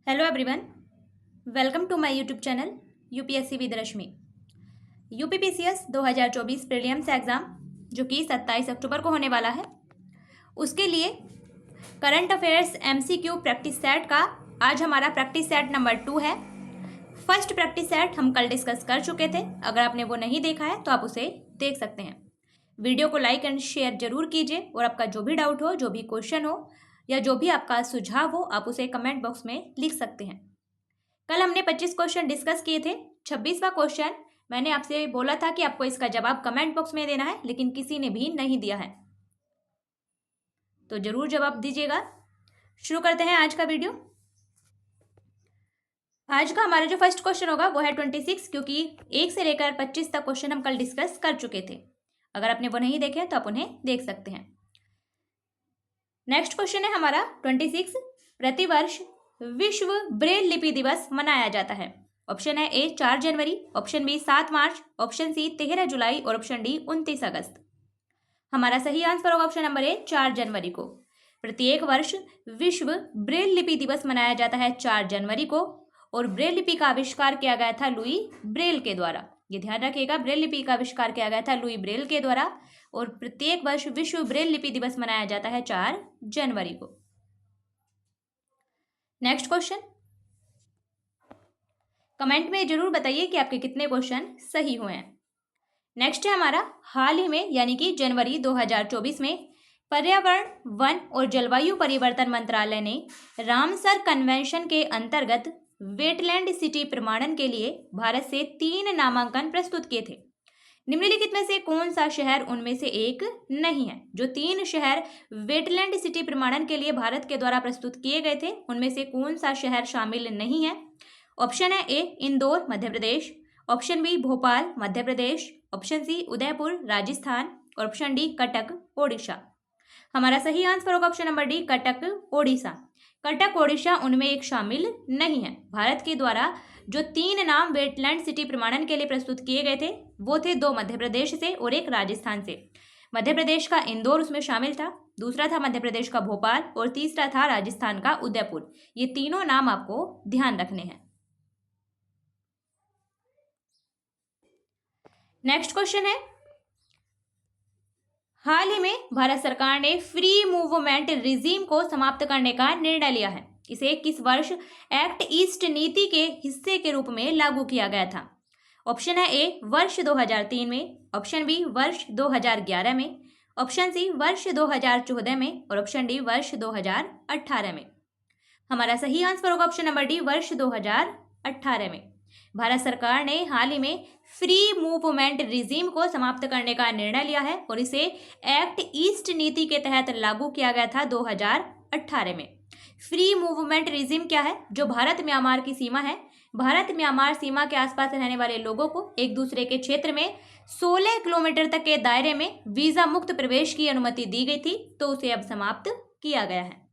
Hello everyone, welcome to my YouTube channel UPSC with Rashmi. UPPCS 2024 prelims exam जो कि 27 अक्टूबर को होने वाला है, उसके लिए current affairs MCQ practice set का आज हमारा प्रैक्टिस सेट नंबर 2 है। फर्स्ट प्रैक्टिस सेट हम कल डिस्कस कर चुके थे। अगर आपने वो नहीं देखा है तो आप उसे देख सकते हैं। वीडियो को लाइक एंड शेयर जरूर कीजिए और आपका जो भी डाउट हो, जो भी क्वेश्चन हो या जो भी आपका सुझाव हो, आप उसे कमेंट बॉक्स में लिख सकते हैं। कल हमने 25 क्वेश्चन डिस्कस किए थे। 26वां क्वेश्चन मैंने आपसे बोला था कि आपको इसका जवाब कमेंट बॉक्स में देना है, लेकिन किसी ने भी नहीं दिया है, तो जरूर जवाब दीजिएगा। शुरू करते हैं आज का वीडियो। आज का हमारा जो फर्स्ट क्वेश्चन होगा वो है 26, क्योंकि 1 से लेकर 25 तक क्वेश्चन हम कल डिस्कस कर चुके थे। अगर आपने वो नहीं देखे तो आप उन्हें देख सकते हैं। नेक्स्ट क्वेश्चन है हमारा 26, प्रतिवर्ष विश्व ब्रेल लिपि दिवस मनाया जाता है। ऑप्शन है ए 4 जनवरी, ऑप्शन बी 7 मार्च, ऑप्शन सी 13 जुलाई और ऑप्शन डी 29 अगस्त। हमारा सही आंसर होगा ऑप्शन नंबर ए 4 जनवरी को। प्रत्येक वर्ष विश्व ब्रेल लिपि दिवस मनाया जाता है 4 जनवरी को, और ब्रेल लिपि का आविष्कार किया गया था लुई ब्रेल के द्वारा। ये ध्यान रखिएगा, ब्रेल लिपि का आविष्कार किया गया था लुई ब्रेल के द्वारा, और प्रत्येक वर्ष विश्व ब्रेल लिपि दिवस मनाया जाता है 4 जनवरी को। नेक्स्ट क्वेश्चन, कमेंट में जरूर बताइए कि आपके कितने क्वेश्चन सही हुए हैं। नेक्स्ट है हमारा, हाल ही में यानी कि जनवरी 2024 में पर्यावरण, वन और जलवायु परिवर्तन मंत्रालय ने रामसर कन्वेंशन के अंतर्गत वेटलैंड सिटी प्रमाणन के लिए भारत से 3 नामांकन प्रस्तुत किए थे। निम्नलिखित में से कौन सा शहर उनमें से एक नहीं है? जो 3 शहर वेटलैंड सिटी प्रमाणन के लिए भारत के द्वारा प्रस्तुत किए गए थे, उनमें से कौन सा शहर शामिल नहीं है? ऑप्शन है ए Indore Madhya Pradesh, option B Bhopal Madhya Pradesh, option C Udaipur Rajasthan और ऑप्शन डी कटक ओडिशा। हमारा सही आंसर होगा option number D Cuttack Odisha. Cuttack Odisha उनमें एक शामिल नहीं है। भारत के द्वारा जो 3 नाम वेटलैंड सिटी प्रमाणन के लिए प्रस्तुत किए गए थे वो थे 2 मध्य प्रदेश से और 1 राजस्थान से। मध्य प्रदेश का इंदौर उसमें शामिल था, दूसरा था मध्य प्रदेश का भोपाल और तीसरा था राजस्थान का उदयपुर। ये तीनों नाम आपको ध्यान रखने हैं। नेक्स्ट क्वेश्चन है, हाल ही में भारत सरकार ने फ्री मूवमेंट रिजीम को समाप्त करने का निर्णय लिया है। इसे किस वर्ष एक्ट ईस्ट नीति के हिस्से के रूप में लागू किया गया था? ऑप्शन है ए वर्ष 2003 में, ऑप्शन बी वर्ष 2011 में, ऑप्शन सी वर्ष 2014 में और ऑप्शन डी वर्ष 2018 में। हमारा सही आंसर होगा ऑप्शन नंबर डी वर्ष 2018 में। भारत सरकार ने हाल ही में फ्री मूवमेंट रिजीम को समाप्त करने का निर्णय लिया है और इसे एक्ट ईस्ट नीति के तहत लागू किया गया था 2018 में। फ्री मूवमेंट रिजीम क्या है? जो भारत म्यांमार की सीमा है, भारत म्यांमार सीमा के आसपास रहने वाले लोगों को एक दूसरे के क्षेत्र में 16 किलोमीटर तक के दायरे में वीजा मुक्त प्रवेश की अनुमति दी गई थी, तो उसे अब समाप्त किया गया है।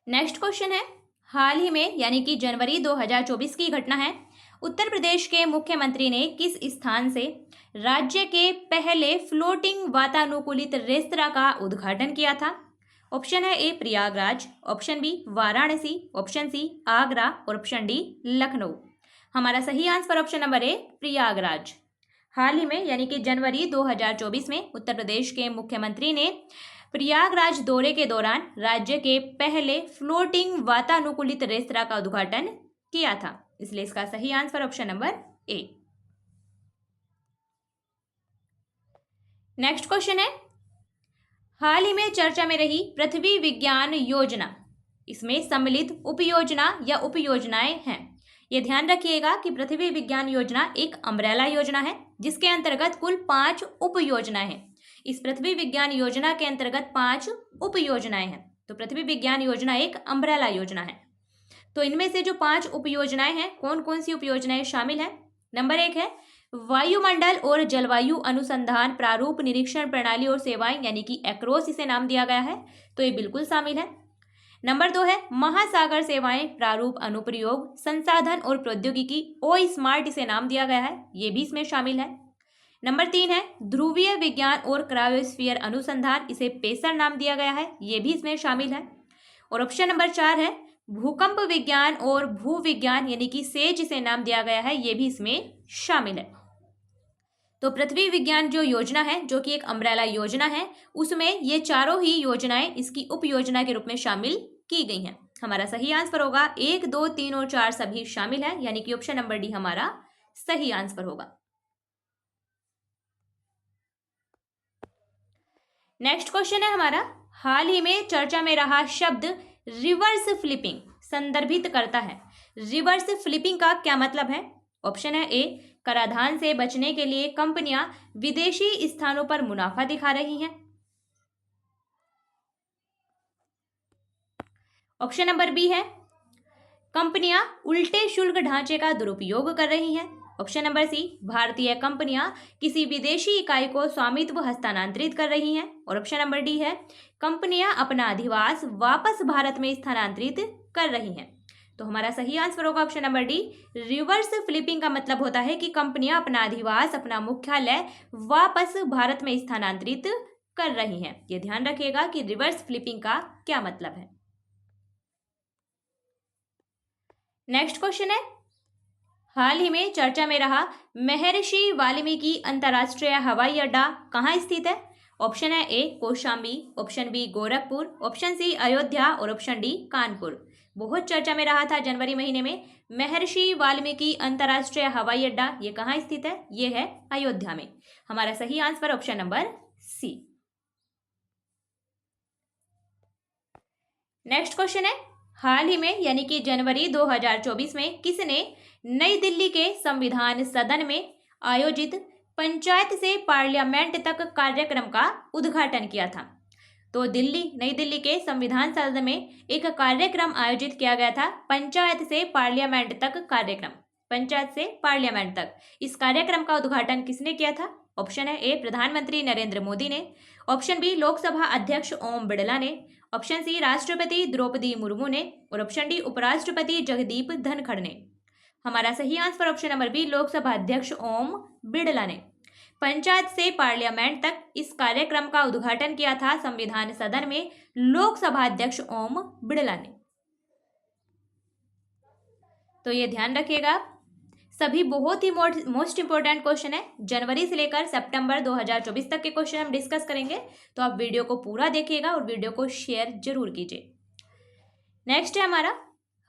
नेक्स्ट क्वेश्चन है, हाल ही में यानी कि जनवरी 2024 की घटना है। उत्तर प्रदेश के मुख्यमंत्री ने किस स्थान से राज्य के पहले फ्लोटिंग वातानुकूलित रेस्तरां का उद्घाटन किया था? ऑप्शन है A Prayagraj, option B Varanasi, option C Agra और ऑप्शन डी लखनऊ। हमारा सही answer option number A Prayagraj. हाल ही में यानी कि जनवरी 2024 में उत्तर प्रदेश के मुख्यमंत्री ने प्रयागराज दौरे के दौरान राज्य के पहले फ्लोटिंग वातानुकूलित रेस्तरां का उद्घाटन किया था, इसलिए इसका सही आंसर ऑप्शन नंबर ए। नेक्स्ट क्वेश्चन है, हाल ही में चर्चा में रही पृथ्वी विज्ञान योजना, इसमें सम्मिलित उपयोजना या उपयोजनाएं हैं। ये ध्यान रखिएगा कि पृथ्वी विज्ञान योजना एक अम्ब्रेला योजना है जिसके अंतर्गत कुल 5 उपयोजनाएं हैं। इस पृथ्वी विज्ञान योजना के अंतर्गत 5 उपयोजनाएं हैं, तो पृथ्वी विज्ञान योजना एक अम्ब्रेला योजना है। तो इनमें से जो 5 उपयोजनाएं हैं, कौन कौन सी उपयोजनाएं शामिल हैं? नंबर 1 है वायुमंडल और जलवायु अनुसंधान प्रारूप निरीक्षण प्रणाली और सेवाएं, यानी कि एक्रोस इसे नाम दिया गया है, तो ये बिल्कुल शामिल है। नंबर 2 है महासागर सेवाएं प्रारूप अनुप्रयोग संसाधन और प्रौद्योगिकी, ओ स्मार्ट इसे नाम दिया गया है, ये भी इसमें शामिल है। नंबर 3 है ध्रुवीय विज्ञान और क्रायोस्फीयर अनुसंधान, इसे पेसर नाम दिया गया है, ये भी इसमें शामिल है। और ऑप्शन नंबर 4 है भूकंप विज्ञान और भू विज्ञान यानी कि सेज इसे नाम दिया गया है, ये भी इसमें शामिल है। तो पृथ्वी विज्ञान जो योजना है, जो कि एक अम्ब्रेला योजना है, उसमें ये चारों ही योजनाएं इसकी उप योजना के रूप में शामिल की गई हैं। हमारा सही आंसर होगा 1, 2, 3 और 4 सभी शामिल है, यानी कि ऑप्शन नंबर डी हमारा सही आंसर होगा। नेक्स्ट क्वेश्चन है हमारा, हाल ही में चर्चा में रहा शब्द रिवर्स फ्लिपिंग संदर्भित करता है। रिवर्स फ्लिपिंग का क्या मतलब है? ऑप्शन है ए, कराधान से बचने के लिए कंपनियां विदेशी स्थानों पर मुनाफा दिखा रही हैं। ऑप्शन नंबर बी है कंपनियां उल्टे शुल्क ढांचे का दुरुपयोग कर रही हैं। ऑप्शन नंबर सी, भारतीय कंपनियां किसी विदेशी इकाई को स्वामित्व हस्तांतरित कर रही हैं। और ऑप्शन नंबर डी है कंपनियां अपना अधिवास वापस भारत में स्थानांतरित कर रही हैं। तो हमारा सही आंसर होगा option number D. Reverse flipping का मतलब होता है कि कंपनियां अपना अधिवास, अपना मुख्यालय वापस भारत में स्थानांतरित कर रही हैं। ये ध्यान रखिएगा कि रिवर्स फ्लिपिंग का क्या मतलब है। नेक्स्ट क्वेश्चन है, हाल ही में चर्चा में रहा महर्षि वाल्मीकि अंतर्राष्ट्रीय हवाई अड्डा कहाँ स्थित है? ऑप्शन है A Kaushambi, option B Gorakhpur, option C Ayodhya और ऑप्शन डी कानपुर। बहुत चर्चा में रहा था जनवरी महीने में। महर्षि वाल्मीकि अंतर्राष्ट्रीय हवाई अड्डा ये कहाँ स्थित है? ये है अयोध्या में। हमारा सही answer option number C. Next question है, हाल ही में यानी कि जनवरी 2024 में किसने नई दिल्ली के संविधान सदन में आयोजित पंचायत से पार्लियामेंट तक कार्यक्रम का उद्घाटन किया था? तो नई दिल्ली के संविधान सदन में एक कार्यक्रम आयोजित किया गया था, पंचायत से पार्लियामेंट तक कार्यक्रम। पंचायत से पार्लियामेंट तक इस कार्यक्रम का उद्घाटन किसने किया था? ऑप्शन है ए प्रधानमंत्री नरेंद्र मोदी ने, ऑप्शन बी लोकसभा अध्यक्ष ओम बिड़ला ने, ऑप्शन सी राष्ट्रपति द्रौपदी मुर्मू ने और ऑप्शन डी उपराष्ट्रपति जगदीप धनखड़ ने। हमारा सही answer option number B Lok Sabha अध्यक्ष ओम बिड़ला ने। पंचायत से पार्लियामेंट तक इस कार्यक्रम का उद्घाटन किया था संविधान सदन में लोकसभा अध्यक्ष ओम बिड़ला ने। तो ये ध्यान रखिएगा, सभी बहुत ही मोस्ट इंपोर्टेंट क्वेश्चन है। जनवरी से लेकर सितंबर 2024 तक के क्वेश्चन हम डिस्कस करेंगे, तो आप वीडियो को पूरा देखिएगा और वीडियो को शेयर जरूर कीजिए। नेक्स्ट है हमारा,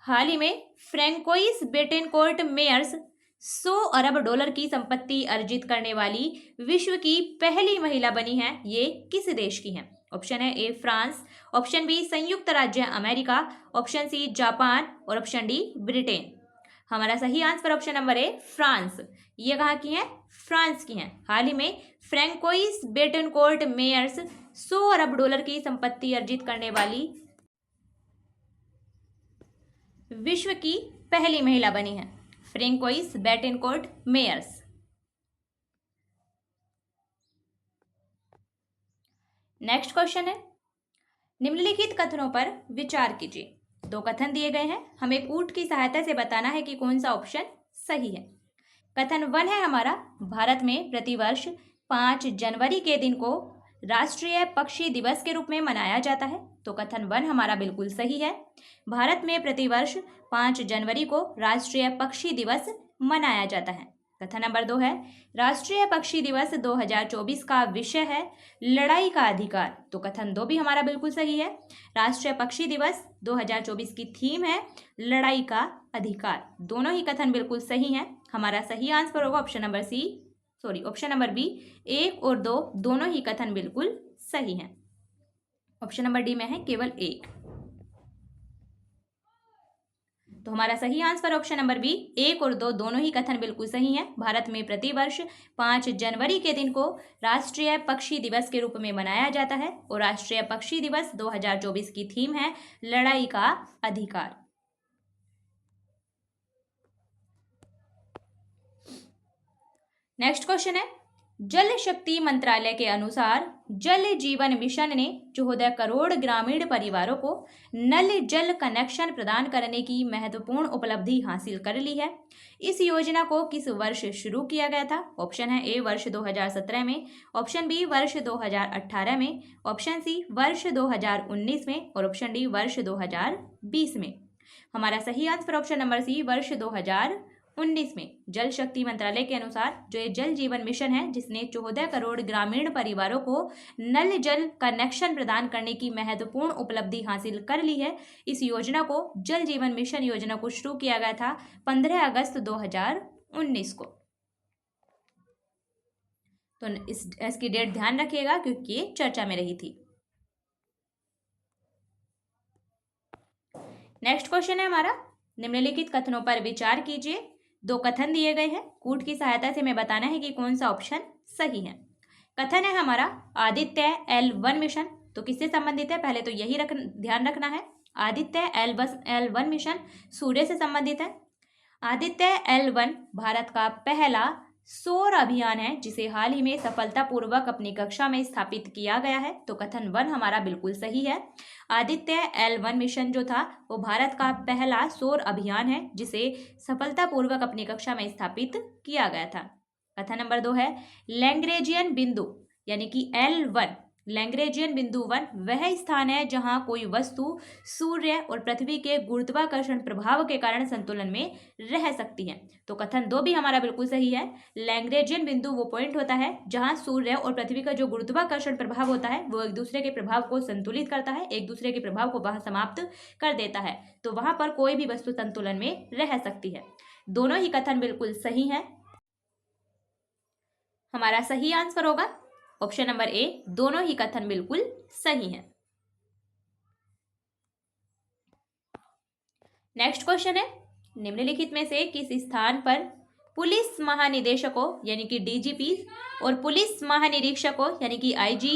हाल ही में फ्रैंकोइस बेटेनकोर्ट मेयर्स 100 अरब डॉलर की संपत्ति अर्जित करने वाली विश्व की पहली महिला बनी हैं। ये किस देश की हैं? ऑप्शन है ए फ्रांस, ऑप्शन बी संयुक्त राज्य अमेरिका, ऑप्शन सी जापान और ऑप्शन डी ब्रिटेन। हमारा सही आंसर ऑप्शन नंबर ए फ्रांस। ये कहाँ की हैं? फ्रांस की हैं। हाल ही में फ्रैंकोइस बेटेनकोर्ट मेयर्स 100 अरब डॉलर की संपत्ति अर्जित करने वाली विश्व की पहली महिला बनी है, फ्रैंकोइस बेटेनकोर्ट मेयर्स। नेक्स्ट क्वेश्चन है, निम्नलिखित कथनों पर विचार कीजिए। 2 कथन दिए गए हैं, हमें ऊंट की सहायता से बताना है कि कौन सा ऑप्शन सही है। कथन 1 है हमारा, भारत में प्रतिवर्ष 5 जनवरी के दिन को राष्ट्रीय पक्षी दिवस के रूप में मनाया जाता है। तो कथन 1 हमारा बिल्कुल सही है, भारत में प्रतिवर्ष 5 जनवरी को राष्ट्रीय पक्षी दिवस मनाया जाता है। कथन नंबर 2 है, राष्ट्रीय पक्षी दिवस 2024 का विषय है लड़ाई का अधिकार। तो कथन 2 भी हमारा बिल्कुल सही है, राष्ट्रीय पक्षी दिवस 2024 की थीम है लड़ाई का अधिकार। दोनों ही कथन बिल्कुल सही हैं। हमारा सही आंसर होगा ऑप्शन नंबर बी। 1 और 2 दोनों ही कथन बिल्कुल सही हैं। ऑप्शन नंबर डी में है केवल 1। तो हमारा सही आंसर ऑप्शन नंबर बी, 1 और 2 दोनों ही कथन बिल्कुल सही हैं। भारत में प्रतिवर्ष 5 जनवरी के दिन को राष्ट्रीय पक्षी दिवस के रूप में मनाया जाता है और राष्ट्रीय पक्षी दिवस 2024 की थीम है लड़ाई का अधिकार। नेक्स्ट क्वेश्चन है, जल शक्ति मंत्रालय के अनुसार जल जीवन मिशन ने 14 करोड़ ग्रामीण परिवारों को नल जल कनेक्शन प्रदान करने की महत्वपूर्ण उपलब्धि हासिल कर ली है। इस योजना को किस वर्ष शुरू किया गया था? ऑप्शन है ए वर्ष 2017 में, ऑप्शन बी वर्ष 2018 में, ऑप्शन सी वर्ष 2019 में और ऑप्शन डी वर्ष 2020 में। हमारा सही आंसर ऑप्शन नंबर सी वर्ष 2019 में। जल शक्ति मंत्रालय के अनुसार जो ये जल जीवन मिशन है, जिसने 14 करोड़ ग्रामीण परिवारों को नल जल कनेक्शन प्रदान करने की महत्वपूर्ण उपलब्धि हासिल कर ली है, इस योजना को जल जीवन मिशन योजना को शुरू किया गया था 15 अगस्त 2019 को। तो इसकी डेट ध्यान रखिएगा क्योंकि ये चर्चा में रही थी। नेक्स्ट क्वेश्चन है हमारा, निम्नलिखित कथनों पर विचार कीजिए। 2 कथन दिए गए हैं, कूट की सहायता से हमें बताना है कि कौन सा ऑप्शन सही है। कथन है हमारा, आदित्य L1 मिशन, तो किससे संबंधित है? पहले तो यही ध्यान रखना है, आदित्य L1 मिशन सूर्य से संबंधित है। आदित्य L1 भारत का पहला सौर अभियान है जिसे हाल ही में सफलतापूर्वक अपनी कक्षा में स्थापित किया गया है। तो कथन 1 हमारा बिल्कुल सही है। आदित्य L1 मिशन जो था वो भारत का पहला सौर अभियान है जिसे सफलतापूर्वक अपनी कक्षा में स्थापित किया गया था। कथन नंबर 2 है, लैग्रेंजियन बिंदु यानी कि L1, लैग्रेंजियन बिंदु 1 वह स्थान है जहां कोई वस्तु सूर्य और पृथ्वी के गुरुत्वाकर्षण प्रभाव के कारण संतुलन में रह सकती है। तो कथन 2 भी हमारा बिल्कुल सही है। लैग्रेंजियन बिंदु वो पॉइंट होता है जहां सूर्य और पृथ्वी का जो गुरुत्वाकर्षण प्रभाव होता है वो एक दूसरे के प्रभाव को संतुलित करता है, एक दूसरे के प्रभाव को वहां समाप्त कर देता है। तो वहां पर कोई भी वस्तु संतुलन में रह सकती है। दोनों ही कथन बिल्कुल सही है। हमारा सही आंसर होगा ऑप्शन नंबर ए, दोनों ही कथन बिल्कुल सही हैं। नेक्स्ट क्वेश्चन है, निम्नलिखित में से किस स्थान पर पुलिस महानिदेशकों यानी कि डीजीपी और पुलिस महानिरीक्षकों यानी कि आईजी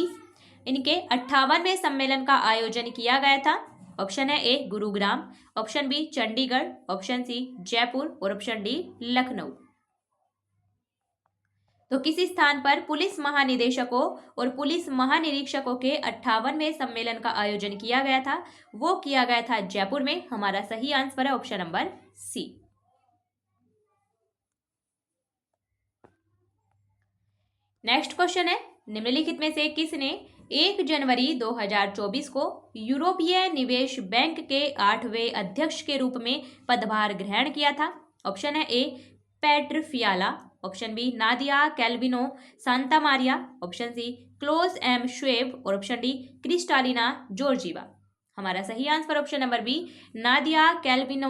इनके 58वें सम्मेलन का आयोजन किया गया था? ऑप्शन है A Gurugram, option B Chandigarh, option C Jaipur और ऑप्शन डी लखनऊ। तो किस स्थान पर पुलिस महानिदेशकों और पुलिस महानिरीक्षकों के 58वें सम्मेलन का आयोजन किया गया था? वो किया गया था जयपुर में। हमारा सही आंसर है option number C. Next question है, निम्नलिखित में से किसने 1 जनवरी 2024 को यूरोपीय निवेश बैंक के 8वें अध्यक्ष के रूप में पदभार ग्रहण किया था? ऑप्शन है A Petr Fiala, option B Nadia Calvino Santa Maria, option C Klaus M Schwab और ऑप्शन डी क्रिस्टालिना जॉर्जीवा। हमारा सही answer option number B Nadia Calvino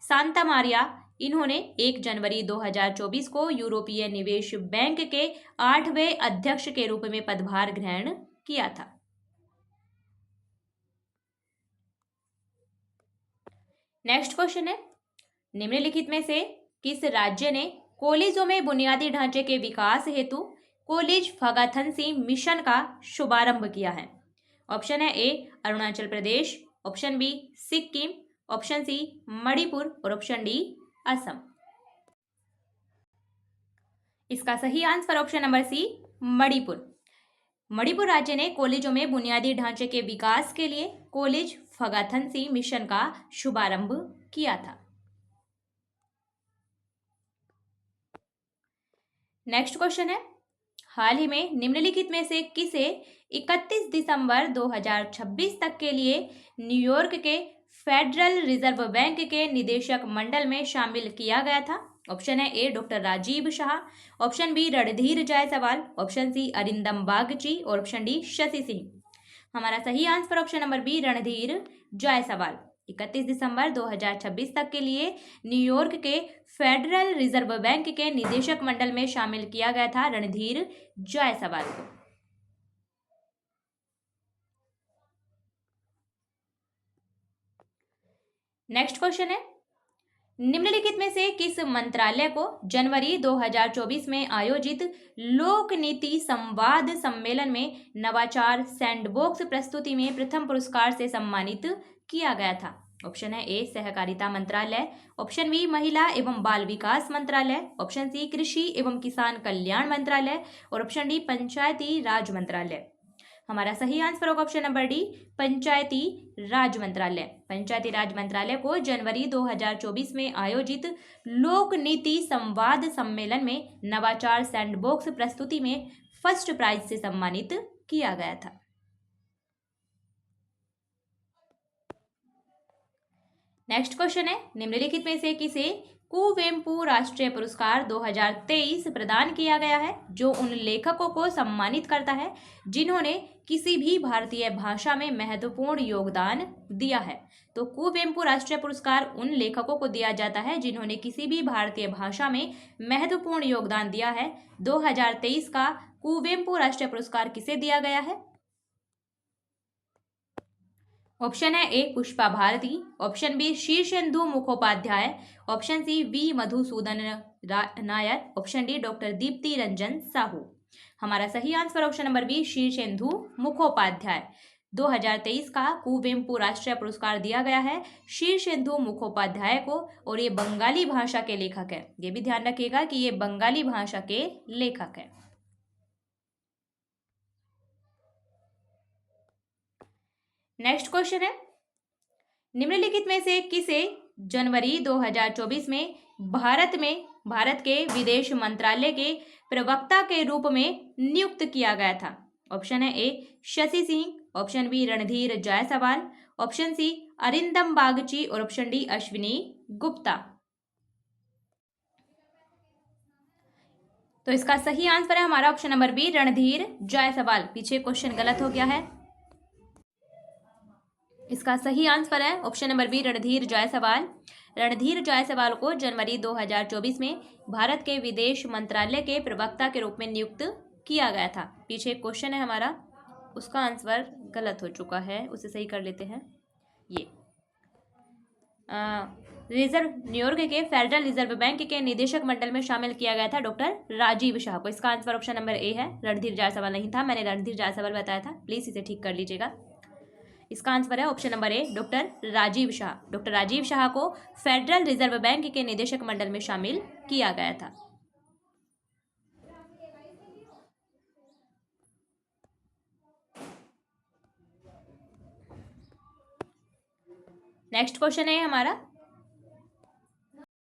Santa Maria. इन्होंने 1 जनवरी 2024 को यूरोपीय निवेश बैंक के 8वें अध्यक्ष के रूप में पदभार ग्रहण किया था। नेक्स्ट क्वेश्चन है, निम्नलिखित में से किस राज्य ने कॉलेजों में बुनियादी ढांचे के विकास हेतु कॉलेज फगाथनसी मिशन का शुभारंभ किया है? ऑप्शन है A Arunachal Pradesh, option B Sikkim, option C Manipur और ऑप्शन डी असम। इसका सही answer option number C Manipur. Manipur राज्य ने कॉलेजों में बुनियादी ढांचे के विकास के लिए कॉलेज फगाथनसी मिशन का शुभारंभ किया था। नेक्स्ट क्वेश्चन है, हाल ही में निम्नलिखित में से किसे 31 दिसंबर 2026 तक के लिए न्यूयॉर्क के फेडरल रिजर्व बैंक के निदेशक मंडल में शामिल किया गया था? ऑप्शन है A doctor Rajiv Shah, option B Randhir Jaiswal, option C Arindam Bagchi और ऑप्शन डी शशि सिंह। हमारा सही answer option number B Randhir Jaiswal. 31 दिसंबर 2026 तक के लिए न्यूयॉर्क के फेडरल रिजर्व बैंक के निदेशक मंडल में शामिल किया गया था रणधीर जायसवाल को। नेक्स्ट क्वेश्चन है, निम्नलिखित में से किस मंत्रालय को जनवरी 2024 में आयोजित लोक नीति संवाद सम्मेलन में नवाचार सैंडबॉक्स प्रस्तुति में प्रथम पुरस्कार से सम्मानित किया गया था? ऑप्शन है ए सहकारिता मंत्रालय, ऑप्शन बी महिला एवं बाल विकास मंत्रालय, ऑप्शन सी कृषि एवं किसान कल्याण मंत्रालय और ऑप्शन डी पंचायती राज मंत्रालय। हमारा सही आंसर होगा ऑप्शन नंबर डी पंचायती राज मंत्रालय। पंचायती राज मंत्रालय को जनवरी 2024 में आयोजित लोक नीति संवाद सम्मेलन में नवाचार सैंडबॉक्स प्रस्तुति में फर्स्ट प्राइज से सम्मानित किया गया था। नेक्स्ट क्वेश्चन है, निम्नलिखित में से किसे कुवेंपु राष्ट्रीय पुरस्कार 2023 प्रदान किया गया है, जो उन लेखकों को सम्मानित करता है जिन्होंने किसी भी भारतीय भाषा में महत्वपूर्ण योगदान दिया है। तो कुवेंपु राष्ट्रीय पुरस्कार उन लेखकों को दिया जाता है जिन्होंने किसी भी भारतीय भाषा में महत्वपूर्ण योगदान दिया है। 2023 का कुवेंपु राष्ट्रीय पुरस्कार किसे दिया गया है? ऑप्शन है A Pushpa Bharati, option B Shirshendu Mukhopadhyay, option C V Madhusudan Nair, option D doctor Dipti Ranjan Sahu. हमारा सही answer option number B Shirshendu Mukhopadhyay. 2023 का कुवेंपु राष्ट्रीय पुरस्कार दिया गया है शीर्षेंदु मुखोपाध्याय को और ये बंगाली भाषा के लेखक है। ये भी ध्यान रखिएगा कि ये बंगाली भाषा के लेखक है। नेक्स्ट क्वेश्चन है, निम्नलिखित में से किसे जनवरी 2024 में भारत के विदेश मंत्रालय के प्रवक्ता के रूप में नियुक्त किया गया था? ऑप्शन है A Shashi Singh, option B Randhir Jaiswal, option C Arindam Bagchi और ऑप्शन डी अश्विनी गुप्ता। तो इसका सही आंसर है हमारा option number B Randhir Jaiswal. पीछे क्वेश्चन गलत हो गया है। इसका सही आंसर है option number B Randhir Jaiswal. Randhir Jaiswal को जनवरी 2024 में भारत के विदेश मंत्रालय के प्रवक्ता के रूप में नियुक्त किया गया था। पीछे एक क्वेश्चन है हमारा, उसका आंसर गलत हो चुका है, उसे सही कर लेते हैं। ये न्यूयॉर्क के फेडरल रिजर्व बैंक के निदेशक मंडल में शामिल किया गया था डॉक्टर राजीव शाह को। इसका आंसर ऑप्शन नंबर ए है, रणधीर जायसवाल नहीं था, मैंने रणधीर जायसवाल बताया था, प्लीज इसे ठीक कर लीजिएगा। इसका आंसर है option number A doctor Rajiv Shah. Doctor Rajiv Shah को फेडरल रिजर्व बैंक के निदेशक मंडल में शामिल किया गया था। नेक्स्ट क्वेश्चन है हमारा,